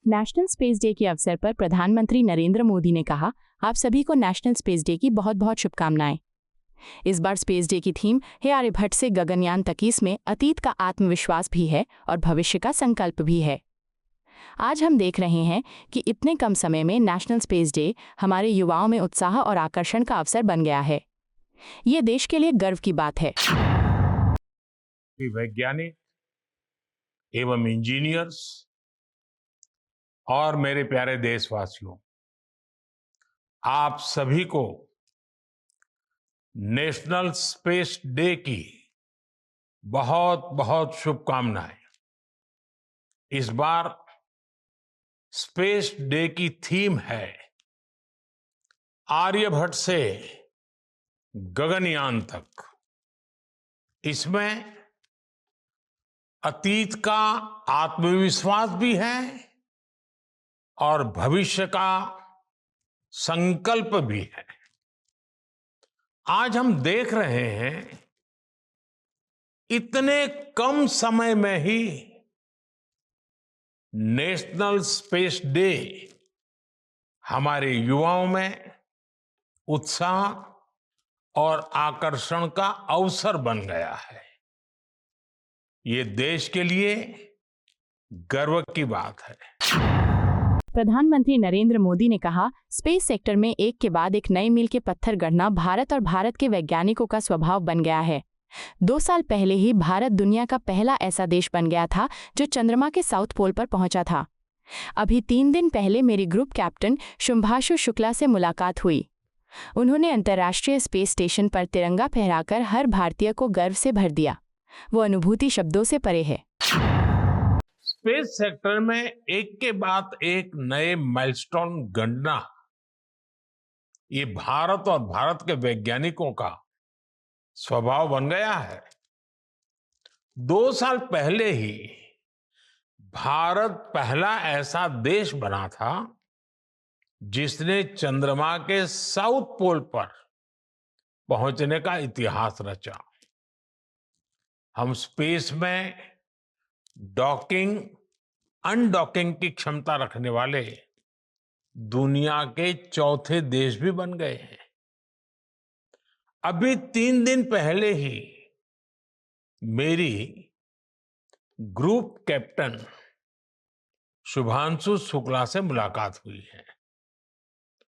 National space day के अवसर पर प्रधानमंत्री नरेंद्र मोदी ने कहा, आप सभी को नेशनल स्पेस डे की बहुत बहुत शुभकामनाएं। इस बार स्पेस डे की थीम हे आर्यभट्ट से गगनयान तक, इसमें अतीत का आत्मविश्वास भी है और भविष्य का संकल्प भी है। आज हम देख रहे हैं कि इतने कम समय में नेशनल स्पेस डे हमारे युवाओं में उत्साह और आकर्षण का अवसर बन गया है। ये देश के लिए गर्व की बात है। वैज्ञानिक एवं इंजीनियर्स और मेरे प्यारे देशवासियों, आप सभी को नेशनल स्पेस डे की बहुत बहुत शुभकामनाएं। इस बार स्पेस डे की थीम है आर्यभट्ट से गगनयान तक। इसमें अतीत का आत्मविश्वास भी है और भविष्य का संकल्प भी है। आज हम देख रहे हैं इतने कम समय में ही नेशनल स्पेस डे हमारे युवाओं में उत्साह और आकर्षण का अवसर बन गया है। ये देश के लिए गर्व की बात है। प्रधानमंत्री नरेंद्र मोदी ने कहा, स्पेस सेक्टर में एक के बाद एक नए मील के पत्थर गढ़ना भारत और भारत के वैज्ञानिकों का स्वभाव बन गया है। 2 साल पहले ही भारत दुनिया का पहला ऐसा देश बन गया था जो चंद्रमा के साउथ पोल पर पहुंचा था। अभी 3 दिन पहले मेरी ग्रुप कैप्टन शुभांशु शुक्ला से मुलाकात हुई। उन्होंने अंतर्राष्ट्रीय स्पेस स्टेशन पर तिरंगा फहराकर हर भारतीय को गर्व से भर दिया। वो अनुभूति शब्दों से परे है। स्पेस सेक्टर में एक के बाद एक नए माइलस्टोन गढ़ना, ये भारत और भारत के वैज्ञानिकों का स्वभाव बन गया है। 2 साल पहले ही भारत पहला ऐसा देश बना था जिसने चंद्रमा के साउथ पोल पर पहुंचने का इतिहास रचा। हम स्पेस में डॉकिंग, अनडॉकिंग की क्षमता रखने वाले दुनिया के चौथे देश भी बन गए हैं। अभी 3 दिन पहले ही मेरी ग्रुप कैप्टन शुभांशु शुक्ला से मुलाकात हुई है।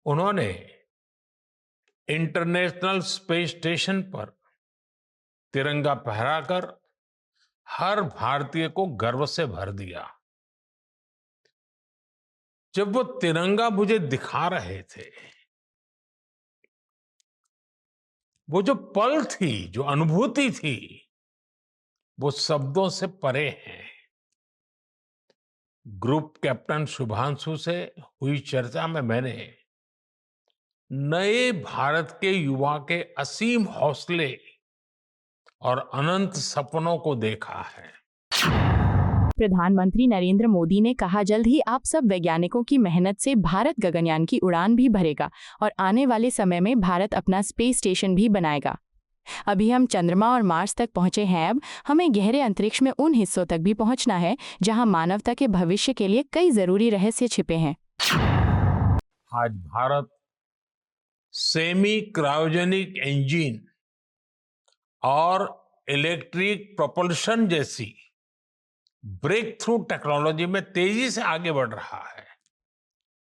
उन्होंने इंटरनेशनल स्पेस स्टेशन पर तिरंगा फहराकर हर भारतीय को गर्व से भर दिया। जब वो तिरंगा मुझे दिखा रहे थे, वो जो पल थी, जो अनुभूति थी, वो शब्दों से परे है। ग्रुप कैप्टन शुभांशु से हुई चर्चा में मैंने नए भारत के युवा के असीम हौसले और अनंत सपनों को देखा है। प्रधानमंत्री नरेंद्र मोदी ने कहा, जल्द ही आप सब वैज्ञानिकों की मेहनत से भारत गगनयान की उड़ान भी भरेगा और आने वाले समय में भारत अपना स्पेस स्टेशन भी बनाएगा। अभी हम चंद्रमा और मार्स तक पहुंचे हैं, अब हमें गहरे अंतरिक्ष में उन हिस्सों तक भी पहुंचना है जहां मानवता के भविष्य के लिए कई जरूरी रहस्य छिपे हैं। आज भारत सेमी क्रायोजेनिक इंजन और इलेक्ट्रिक प्रोपल्शन जैसी ब्रेक थ्रू टेक्नोलॉजी में तेजी से आगे बढ़ रहा है।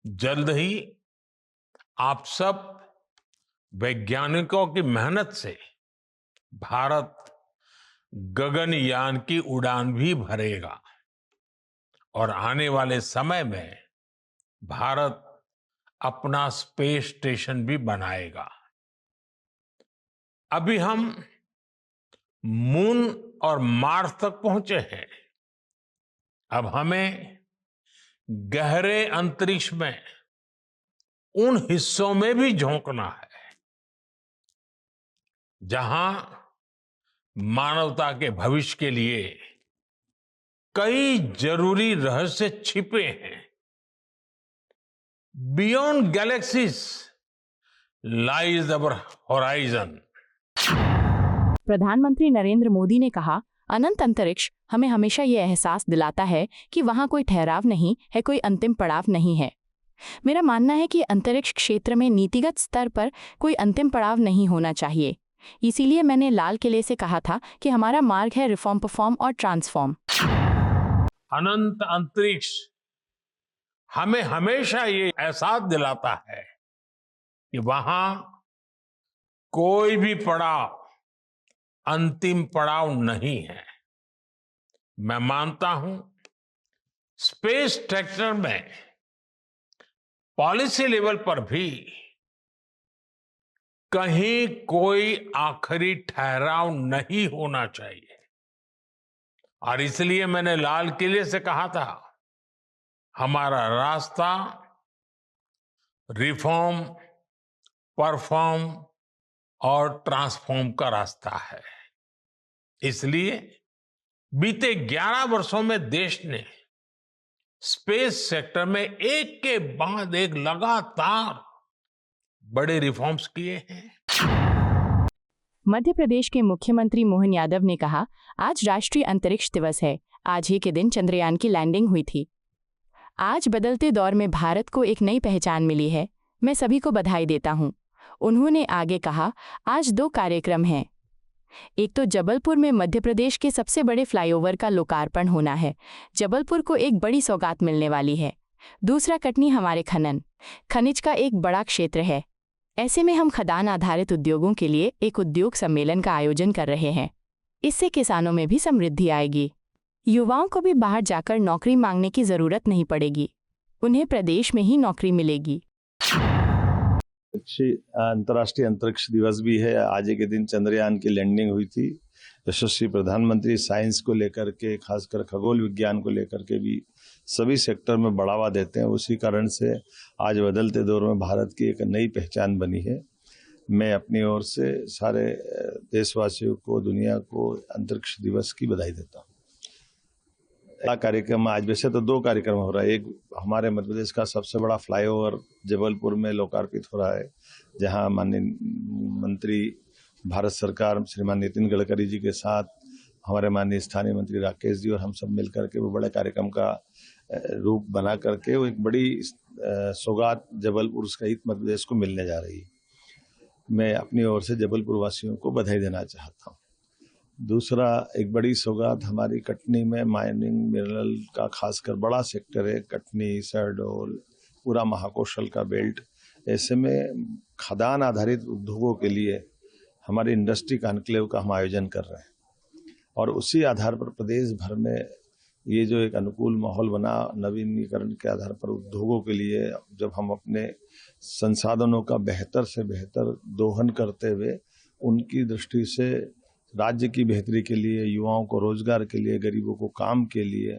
जल्द ही आप सब वैज्ञानिकों की मेहनत से भारत गगनयान की उड़ान भी भरेगा और आने वाले समय में भारत अपना स्पेस स्टेशन भी बनाएगा। अभी हम मून और मार्स तक पहुंचे हैं। अब हमें गहरे अंतरिक्ष में उन हिस्सों में भी झोंकना है जहां मानवता के भविष्य के लिए कई जरूरी रहस्य छिपे हैं। बियॉन्ड गैलेक्सीज लाइज अवर होराइजन। प्रधानमंत्री नरेंद्र मोदी ने कहा, अनंत अंतरिक्ष हमें हमेशा ये एहसास दिलाता है कि वहाँ कोई ठहराव नहीं है, कोई अंतिम पड़ाव नहीं है। मेरा मानना है कि अंतरिक्ष क्षेत्र में नीतिगत स्तर पर कोई अंतिम पड़ाव नहीं होना चाहिए। इसीलिए मैंने लाल किले से कहा था कि हमारा मार्ग है रिफॉर्म, परफॉर्म और ट्रांसफॉर्म। अनंत अंतरिक्ष हमें हमेशा ये एहसास दिलाता है कि वहां कोई भी पड़ाव अंतिम पड़ाव नहीं है। मैं मानता हूं स्पेस सेक्टर में पॉलिसी लेवल पर भी कहीं कोई आखिरी ठहराव नहीं होना चाहिए। और इसलिए मैंने लाल किले से कहा था, हमारा रास्ता रिफॉर्म, परफॉर्म और ट्रांसफॉर्म का रास्ता है। इसलिए बीते 11 वर्षों में देश ने स्पेस सेक्टर में एक के बाद एक लगातार बड़े रिफॉर्म्स किए हैं। मध्य प्रदेश के मुख्यमंत्री मोहन यादव ने कहा, आज राष्ट्रीय अंतरिक्ष दिवस है। आज ही के दिन चंद्रयान की लैंडिंग हुई थी। आज बदलते दौर में भारत को एक नई पहचान मिली है। मैं सभी को बधाई देता हूं। उन्होंने आगे कहा, आज 2 कार्यक्रम हैं। एक तो जबलपुर में मध्य प्रदेश के सबसे बड़े फ्लाईओवर का लोकार्पण होना है। जबलपुर को एक बड़ी सौगात मिलने वाली है। दूसरा, कटनी हमारे खनिज का एक बड़ा क्षेत्र है। ऐसे में हम खदान आधारित उद्योगों के लिए एक उद्योग सम्मेलन का आयोजन कर रहे हैं। इससे किसानों में भी समृद्धि आएगी। युवाओं को भी बाहर जाकर नौकरी मांगने की जरूरत नहीं पड़ेगी। उन्हें प्रदेश में ही नौकरी मिलेगी। अंतर्राष्ट्रीय अंतरिक्ष दिवस भी है। आज के दिन चंद्रयान की लैंडिंग हुई थी। यशस्वी प्रधानमंत्री साइंस को लेकर के, खासकर खगोल विज्ञान को लेकर के भी सभी सेक्टर में बढ़ावा देते हैं। उसी कारण से आज बदलते दौर में भारत की एक नई पहचान बनी है। मैं अपनी ओर से सारे देशवासियों को, दुनिया को अंतरिक्ष दिवस की बधाई देता हूँ। कार्यक्रम आज वैसे तो 2 कार्यक्रम हो रहा है। एक हमारे मध्य प्रदेश का सबसे बड़ा फ्लाईओवर जबलपुर में लोकार्पित हो रहा है, जहां माननीय मंत्री भारत सरकार श्रीमान नितिन गडकरी जी के साथ हमारे माननीय स्थानीय मंत्री राकेश जी और हम सब मिलकर के वो बड़े कार्यक्रम का रूप बना करके वो एक बड़ी सौगात जबलपुर सहित मध्य प्रदेश को मिलने जा रही है। मैं अपनी ओर से जबलपुर वासियों को बधाई देना चाहता हूँ। दूसरा, एक बड़ी सौगात हमारी कटनी में माइनिंग मिनरल का खासकर बड़ा सेक्टर है। कटनी, शहडोल, पूरा महाकौशल का बेल्ट। ऐसे में खदान आधारित उद्योगों के लिए हमारी इंडस्ट्री कॉन्क्लेव का हम आयोजन कर रहे हैं और उसी आधार पर प्रदेश भर में ये जो एक अनुकूल माहौल बना, नवीनीकरण के आधार पर उद्योगों के लिए, जब हम अपने संसाधनों का बेहतर से बेहतर दोहन करते हुए उनकी दृष्टि से राज्य की बेहतरी के लिए, युवाओं को रोजगार के लिए, गरीबों को काम के लिए,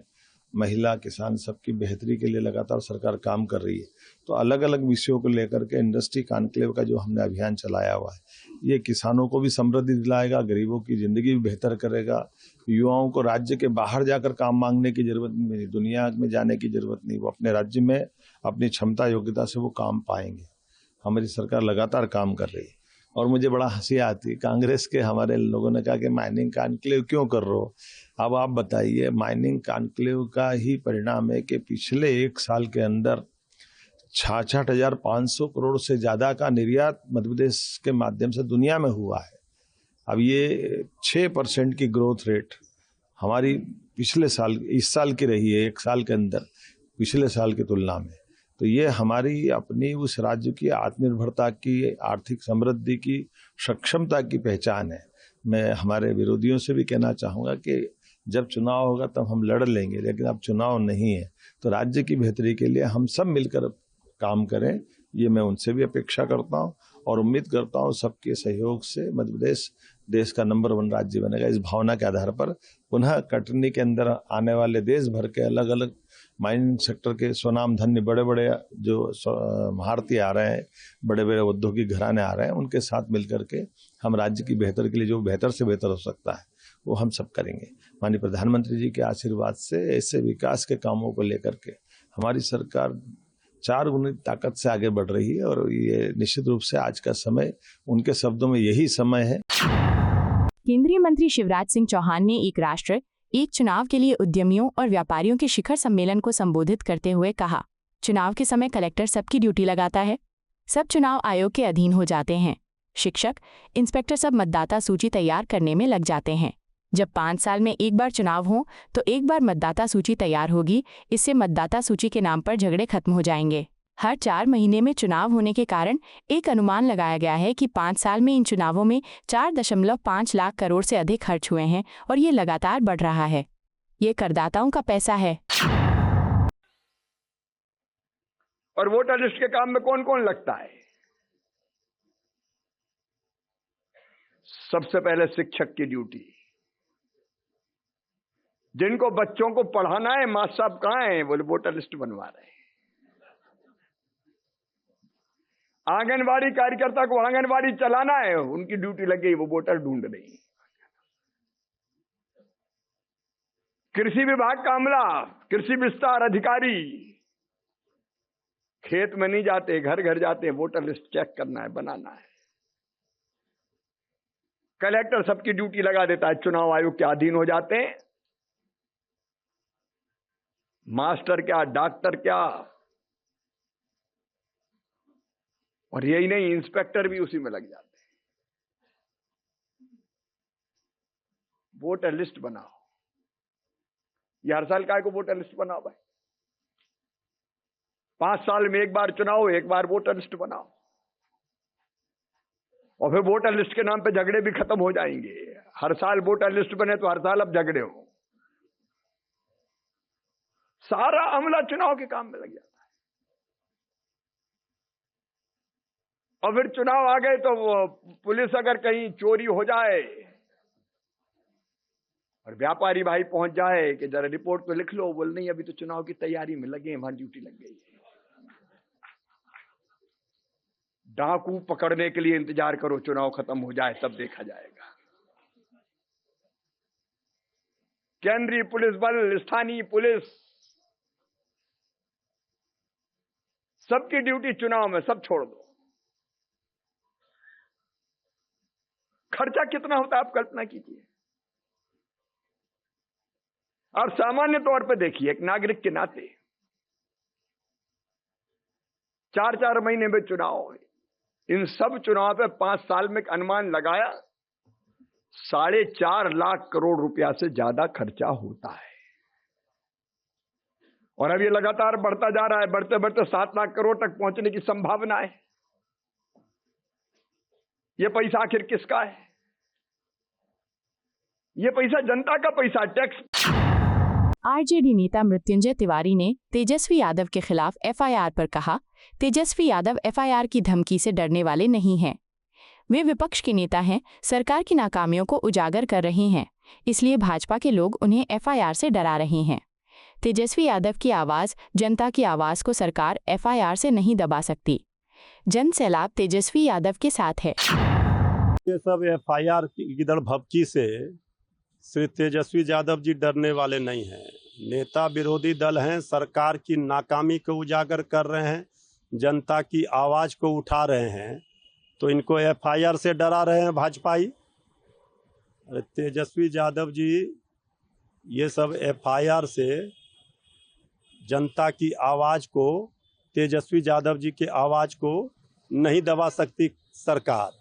महिला किसान सबकी बेहतरी के लिए लगातार सरकार काम कर रही है। तो अलग अलग विषयों को लेकर के इंडस्ट्री कॉन्क्लेव का जो हमने अभियान चलाया हुआ है, ये किसानों को भी समृद्धि दिलाएगा, गरीबों की जिंदगी भी बेहतर करेगा। युवाओं को राज्य के बाहर जाकर काम मांगने की जरूरत नहीं, दुनिया में जाने की जरूरत नहीं। वो अपने राज्य में अपनी क्षमता योग्यता से वो काम पाएंगे। हमारी सरकार लगातार काम कर रही है और मुझे बड़ा हंसी आती है। कांग्रेस के हमारे लोगों ने कहा कि माइनिंग कॉन्क्लेव क्यों कर रहे हो। अब आप बताइए, माइनिंग कॉन्क्लेव का ही परिणाम है कि पिछले 1 साल के अंदर 66,500 करोड़ से ज्यादा का निर्यात मध्य प्रदेश के माध्यम से दुनिया में हुआ है। अब ये 6% की ग्रोथ रेट हमारी पिछले साल, इस साल की रही है, 1 साल के अंदर पिछले साल की तुलना में। तो ये हमारी अपनी उस राज्य की आत्मनिर्भरता की, आर्थिक समृद्धि की, सक्षमता की पहचान है। मैं हमारे विरोधियों से भी कहना चाहूँगा कि जब चुनाव होगा तब हम लड़ लेंगे, लेकिन अब चुनाव नहीं है। तो राज्य की बेहतरी के लिए हम सब मिलकर काम करें, ये मैं उनसे भी अपेक्षा करता हूँ और उम्मीद करता हूँ सबके सहयोग से मध्य प्रदेश देश का नंबर 1 राज्य बनेगा। इस भावना के आधार पर पुनः कटनी के अंदर आने वाले देश भर के अलग अलग माइनिंग सेक्टर के स्वनाम धन्य बड़े बड़े जो भारतीय आ रहे हैं, बड़े बड़े औद्योगिक घराने आ रहे हैं, उनके साथ मिलकर के हम राज्य की बेहतर के लिए जो बेहतर से बेहतर हो सकता है वो हम सब करेंगे। माननीय प्रधानमंत्री जी के आशीर्वाद से ऐसे विकास के कामों को लेकर के हमारी सरकार 4 गुनी ताकत से आगे बढ़ रही है और ये निश्चित रूप से आज का समय, उनके शब्दों में यही समय है। केंद्रीय मंत्री शिवराज सिंह चौहान ने एक राष्ट्र एक चुनाव के लिए उद्यमियों और व्यापारियों के शिखर सम्मेलन को संबोधित करते हुए कहा, चुनाव के समय कलेक्टर सबकी ड्यूटी लगाता है, सब चुनाव आयोग के अधीन हो जाते हैं, शिक्षक, इंस्पेक्टर सब मतदाता सूची तैयार करने में लग जाते हैं। जब 5 साल में एक बार चुनाव हो तो एक बार मतदाता सूची तैयार होगी, इससे मतदाता सूची के नाम पर झगड़े खत्म हो जाएंगे। हर 4 महीने में चुनाव होने के कारण एक अनुमान लगाया गया है कि 5 साल में इन चुनावों में 4.5 लाख करोड़ से अधिक खर्च हुए हैं और ये लगातार बढ़ रहा है। ये करदाताओं का पैसा है। और वोटर लिस्ट के काम में कौन कौन लगता है? सबसे पहले शिक्षक की ड्यूटी। जिनको बच्चों को पढ़ाना है, मास्टर साहब कहां हैं? बोले वोटर लिस्ट बनवा रहे हैं। आंगनवाड़ी कार्यकर्ता को आंगनवाड़ी चलाना है, उनकी ड्यूटी लग गई, वो वोटर ढूंढ रही। कृषि विभाग का अमला, कृषि विस्तार अधिकारी खेत में नहीं जाते, घर घर जाते हैं, वोटर लिस्ट चेक करना है, बनाना है। कलेक्टर सबकी ड्यूटी लगा देता है, चुनाव आयोग के अधीन हो जाते हैं। मास्टर क्या, डॉक्टर क्या, और यही नहीं, इंस्पेक्टर भी उसी में लग जाते हैं। वोटर लिस्ट बनाओ। ये हर साल काय को वोटर लिस्ट बनाओ भाई? 5 साल में एक बार चुनाव, एक बार वोटर लिस्ट बनाओ, और फिर वोटर लिस्ट के नाम पे झगड़े भी खत्म हो जाएंगे। हर साल वोटर लिस्ट बने तो हर साल अब झगड़े हो। सारा अमला चुनाव के काम में लग जाता है। और फिर चुनाव आ गए तो पुलिस अगर कहीं चोरी हो जाए और व्यापारी भाई पहुंच जाए कि जरा रिपोर्ट तो लिख लो, बोल नहीं अभी तो चुनाव की तैयारी में लगे हैं, वहां ड्यूटी लग गई है। डाकू पकड़ने के लिए इंतजार करो, चुनाव खत्म हो जाए तब देखा जाएगा। केंद्रीय पुलिस बल, स्थानीय पुलिस, सबकी ड्यूटी चुनाव में, सब छोड़ दो। खर्चा कितना होता है आप कल्पना कीजिए। और सामान्य तौर पर देखिए, एक नागरिक के नाते 4-4 महीने में चुनाव है। इन सब चुनाव पे 5 साल में अनुमान लगाया 4.5 लाख करोड़ रुपया से ज्यादा खर्चा होता है। और अब ये लगातार बढ़ता जा रहा है, बढ़ते बढ़ते 7 लाख करोड़ तक पहुंचने की संभावना है। ये पैसा आखिर किसका है? ये पैसा जनता का पैसा, टैक्स। आरजेडी नेता मृत्युंजय तिवारी ने तेजस्वी यादव के खिलाफ एफआईआर पर कहा, तेजस्वी यादव एफआईआर की धमकी से डरने वाले नहीं हैं। वे विपक्ष के नेता हैं, सरकार की नाकामियों को उजागर कर रहे हैं, इसलिए भाजपा के लोग उन्हें एफआईआर से डरा रहे हैं। तेजस्वी यादव की आवाज, जनता की आवाज को सरकार एफआईआर से नहीं दबा सकती। जन सैलाब तेजस्वी यादव के साथ है। ये सब एफआईआर की गिदड़ भभकी से श्री तेजस्वी यादव जी डरने वाले नहीं हैं। नेता विरोधी दल हैं, सरकार की नाकामी को उजागर कर रहे हैं, जनता की आवाज को उठा रहे हैं, तो इनको एफआईआर से डरा रहे हैं भाजपाई। अरे तेजस्वी यादव जी, ये सब एफआईआर से जनता की आवाज को, तेजस्वी यादव जी की आवाज को नहीं दबा सकती सरकार।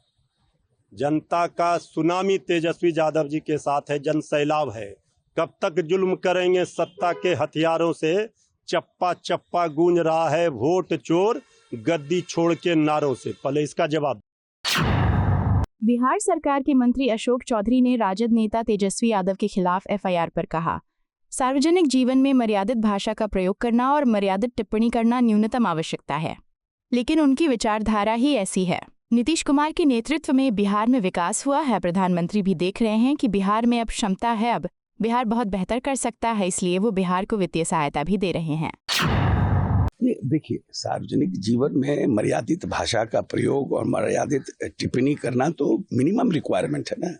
जनता का सुनामी तेजस्वी यादव जी के साथ है, जन सैलाब है। कब तक जुल्म करेंगे सत्ता के हथियारों से? चप्पा चप्पा गूंज रहा है वोट चोर गद्दी छोड़ के नारों से। पहले इसका जवाब। बिहार सरकार के मंत्री अशोक चौधरी ने राजद नेता तेजस्वी यादव के खिलाफ एफआईआर पर कहा, सार्वजनिक जीवन में मर्यादित भाषा का प्रयोग करना और मर्यादित टिप्पणी करना न्यूनतम आवश्यकता है, लेकिन उनकी विचारधारा ही ऐसी है। नीतीश कुमार के नेतृत्व में बिहार में विकास हुआ है। प्रधानमंत्री भी देख रहे हैं कि बिहार में अब क्षमता है, अब बिहार बहुत बेहतर कर सकता है, इसलिए वो बिहार को वित्तीय सहायता भी दे रहे हैं। देखिए, सार्वजनिक जीवन में मर्यादित भाषा का प्रयोग और मर्यादित टिप्पणी करना तो मिनिमम रिक्वायरमेंट है ना।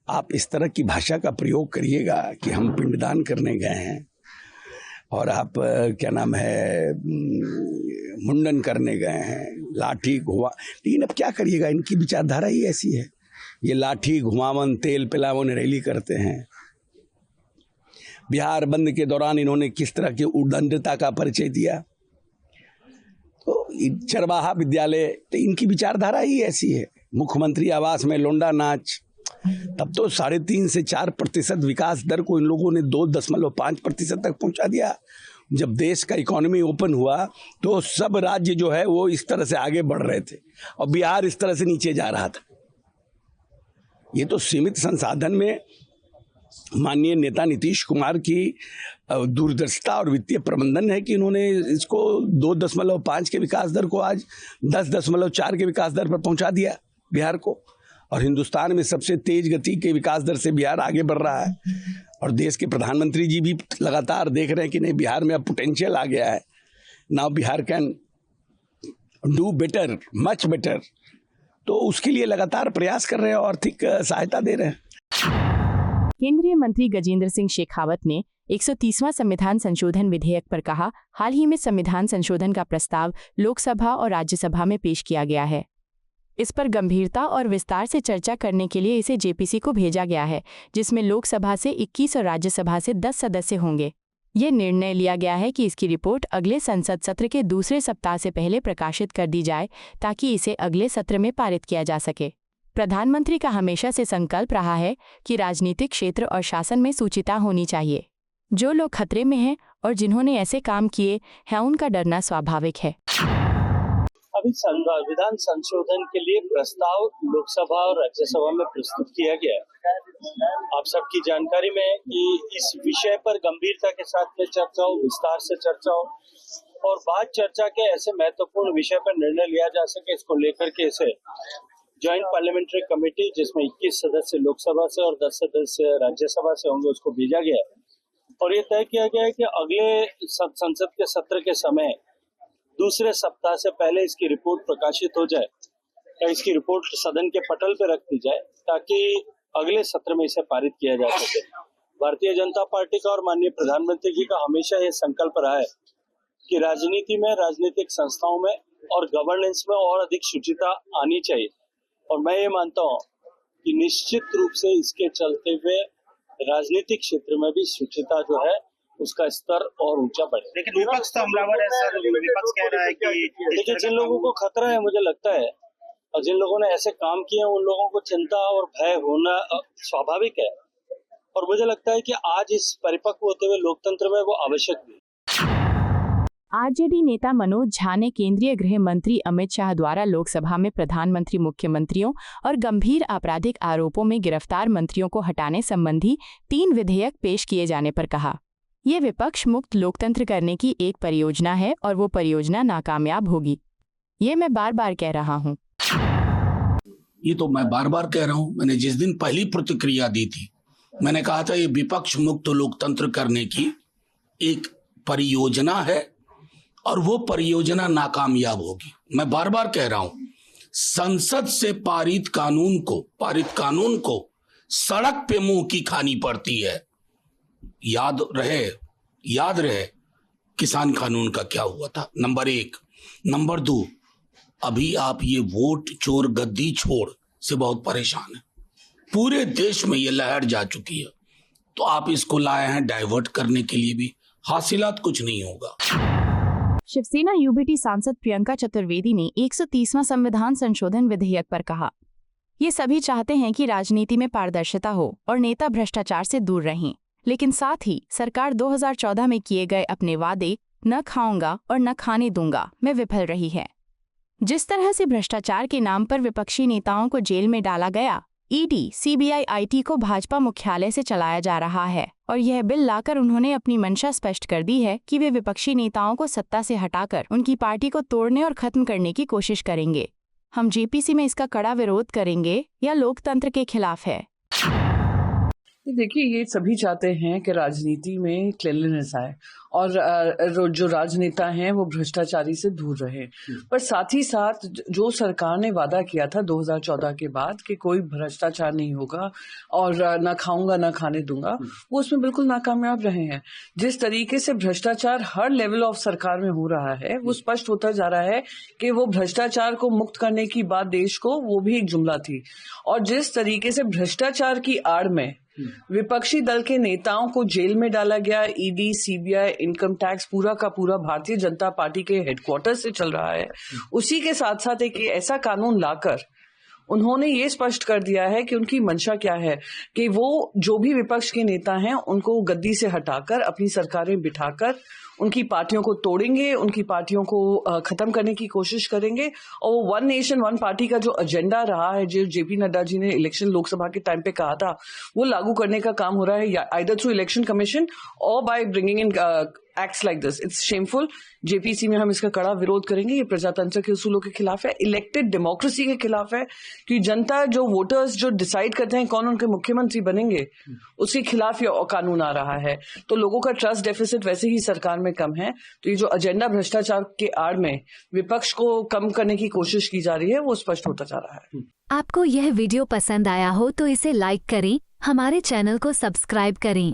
आप इस तरह की भाषा का प्रयोग करिएगा कि हम पिंडदान करने गए हैं और आप क्या नाम है मुंडन करने गए हैं, लाठी घोड़ा। लेकिन अब क्या करिएगा, इनकी विचारधारा ही ऐसी है। ये लाठी घुमावन तेल पिलावन रैली करते हैं। बिहार बंद के दौरान इन्होंने किस तरह की उद्दंडता का परिचय दिया। तो चरवाहा विद्यालय, तो इनकी विचारधारा ही ऐसी है। मुख्यमंत्री आवास में लोंडा नाच, तब तो 3.5 से 4% विकास दर को इन लोगों ने 2.5% तक पहुंचा दिया। जब देश का इकोनॉमी ओपन हुआ तो सब राज्य जो है वो इस तरह से आगे बढ़ रहे थे और बिहार इस तरह से नीचे जा रहा था। ये तो सीमित संसाधन में माननीय नेता नीतीश कुमार की दूरदर्शिता और वित्तीय प्रबंधन है कि इन्होंने इसको 2.5 के विकास दर को आज 10.4 के विकास दर पर पहुंचा दिया बिहार को। और हिंदुस्तान में सबसे तेज गति के विकास दर से बिहार आगे बढ़ रहा है। और देश के प्रधानमंत्री जी भी लगातार देख रहे हैं कि नहीं, बिहार में अब पोटेंशियल आ गया है। Now Bihar can do better, much better. तो उसके लिए लगातार प्रयास कर रहे हैं और आर्थिक सहायता दे रहे हैं। केंद्रीय मंत्री गजेंद्र सिंह शेखावत ने 130वां संविधान संशोधन विधेयक पर कहा, हाल ही में संविधान संशोधन का प्रस्ताव लोकसभा और राज्यसभा में पेश किया गया है। इस पर गंभीरता और विस्तार से चर्चा करने के लिए इसे जेपीसी को भेजा गया है, जिसमें लोकसभा से 21 और राज्यसभा से 10 सदस्य होंगे। ये निर्णय लिया गया है कि इसकी रिपोर्ट अगले संसद सत्र के दूसरे सप्ताह से पहले प्रकाशित कर दी जाए, ताकि इसे अगले सत्र में पारित किया जा सके। प्रधानमंत्री का हमेशा से संकल्प रहा है कि राजनीतिक क्षेत्र और शासन में सुचिता होनी चाहिए। जो लोग खतरे में हैं और जिन्होंने ऐसे काम किए हैं, उनका डरना स्वाभाविक है। अभी संविधान संशोधन के लिए प्रस्ताव लोकसभा और राज्यसभा में प्रस्तुत किया गया है। आप सबकी जानकारी में है कि इस विषय पर गंभीरता के साथ में चर्चा हो, विस्तार से चर्चा हो और बाद चर्चा के ऐसे महत्वपूर्ण विषय पर निर्णय लिया जा सके, इसको लेकर के इसे ज्वाइंट पार्लियामेंट्री कमेटी, जिसमें 21 सदस्य लोकसभा से और 10 सदस्य राज्यसभा से होंगे, उसको भेजा गया है। और ये तय किया गया है कि अगले संसद के सत्र के समय दूसरे सप्ताह से पहले इसकी रिपोर्ट प्रकाशित हो जाए या इसकी रिपोर्ट सदन के पटल पर रख दी जाए, ताकि अगले सत्र में इसे पारित किया जा सके। भारतीय जनता पार्टी का और माननीय प्रधानमंत्री जी का हमेशा ये संकल्प रहा है कि राजनीति में, राजनीतिक संस्थाओं में और गवर्नेंस में और अधिक शुचिता आनी चाहिए। और मैं ये मानता हूँ कि निश्चित रूप से इसके चलते हुए राजनीतिक क्षेत्र में भी शुचिता जो है उसका स्तर और ऊंचा बढ़े। लेकिन विपक्ष तो हमलावर है सर। विपक्ष कह रहा है कि देखिए, जिन लोगों को खतरा है, मुझे लगता है, और जिन लोगों ने ऐसे काम किए उन लोगों को चिंता और भय होना स्वाभाविक है। और मुझे लगता है कि आज इस परिपक्व होते हुए लोकतंत्र में वो आवश्यक भी। आरजेडी नेता मनोज झा ने केंद्रीय गृह मंत्री अमित शाह द्वारा लोकसभा में प्रधानमंत्री, मुख्यमंत्रियों और गंभीर आपराधिक आरोपों में गिरफ्तार मंत्रियों को हटाने संबंधी 3 विधेयक पेश किए जाने पर कहा, ये विपक्ष मुक्त लोकतंत्र करने की एक परियोजना है और वो परियोजना नाकामयाब होगी। ये मैं बार बार कह रहा हूँ। ये तो मैं बार बार कह रहा हूँ। मैंने जिस दिन पहली प्रतिक्रिया दी थी, मैंने कहा था ये विपक्ष मुक्त लोकतंत्र करने की एक परियोजना है और वो परियोजना नाकामयाब होगी। मैं बार बार कह रहा हूँ, संसद से पारित कानून को सड़क पे मुंह की खानी पड़ती है। याद रहे किसान कानून का क्या हुआ था, नंबर 1। नंबर 2, अभी आप ये वोट चोर गद्दी छोड़ से बहुत परेशान है। पूरे देश में ये लहर जा चुकी है, तो आप इसको लाए हैं डाइवर्ट करने के लिए भी। हासिलात कुछ नहीं होगा। शिवसेना यूबीटी सांसद प्रियंका चतुर्वेदी ने 130वां संविधान संशोधन विधेयक पर कहा, ये सभी चाहते हैं कि राजनीति में पारदर्शिता हो और नेता भ्रष्टाचार से दूर रहें, लेकिन साथ ही सरकार 2014 में किए गए अपने वादे न खाऊंगा और न खाने दूंगा में विफल रही है। जिस तरह से भ्रष्टाचार के नाम पर विपक्षी नेताओं को जेल में डाला गया, ईडी, सीबीआई, आईटी को भाजपा मुख्यालय से चलाया जा रहा है और यह बिल लाकर उन्होंने अपनी मंशा स्पष्ट कर दी है कि वे विपक्षी नेताओं को सत्ता से हटाकर उनकी पार्टी को तोड़ने और खत्म करने की कोशिश करेंगे। हम जेपीसी में इसका कड़ा विरोध करेंगे या लोकतंत्र के खिलाफ है। देखिए, ये सभी चाहते हैं कि राजनीति में क्लीनलीनेस आए और जो राजनेता हैं वो भ्रष्टाचारी से दूर रहे। पर साथ ही साथ जो सरकार ने वादा किया था 2014 के बाद कि कोई भ्रष्टाचार नहीं होगा और ना खाऊंगा ना खाने दूंगा, वो उसमें बिल्कुल नाकामयाब रहे हैं। जिस तरीके से भ्रष्टाचार हर लेवल ऑफ सरकार में हो रहा है, वो स्पष्ट होता जा रहा है कि वो भ्रष्टाचार को मुक्त करने की बात देश को, वो भी एक जुमला थी। और जिस तरीके से भ्रष्टाचार की आड़ में विपक्षी दल के नेताओं को जेल में डाला गया, ईडी, सीबीआई, इनकम टैक्स पूरा का पूरा भारतीय जनता पार्टी के हेडक्वार्टर से चल रहा है। उसी के साथ साथ एक ऐसा कानून लाकर उन्होंने ये स्पष्ट कर दिया है कि उनकी मंशा क्या है, कि वो जो भी विपक्ष के नेता हैं उनको गद्दी से हटाकर अपनी सरकारें बिठाकर उनकी पार्टियों को तोड़ेंगे, उनकी पार्टियों को खत्म करने की कोशिश करेंगे। और वो वन नेशन वन पार्टी का जो एजेंडा रहा है, जो जेपी नड्डा जी ने इलेक्शन लोकसभा के टाइम पे कहा था, वो लागू करने का काम हो रहा है, आइदर थ्रू इलेक्शन कमीशन और by bringing in acts like this. It's shameful. JPC में हम इसका कड़ा विरोध करेंगे। ये प्रजातंत्र के उसूलों के खिलाफ है, इलेक्टेड डेमोक्रेसी के खिलाफ है, कि जनता, जो वोटर्स जो डिसाइड करते हैं कौन उनके मुख्यमंत्री बनेंगे, उसके खिलाफ ये कानून आ रहा है। तो लोगों का ट्रस्ट डेफिसिट वैसे ही सरकार में कम है, तो ये जो एजेंडा भ्रष्टाचार के आड़ में विपक्ष को कम करने की कोशिश की जा रही है, वो स्पष्ट होता जा रहा है। आपको यह वीडियो पसंद आया हो तो इसे लाइक करें, हमारे चैनल को सब्सक्राइब करें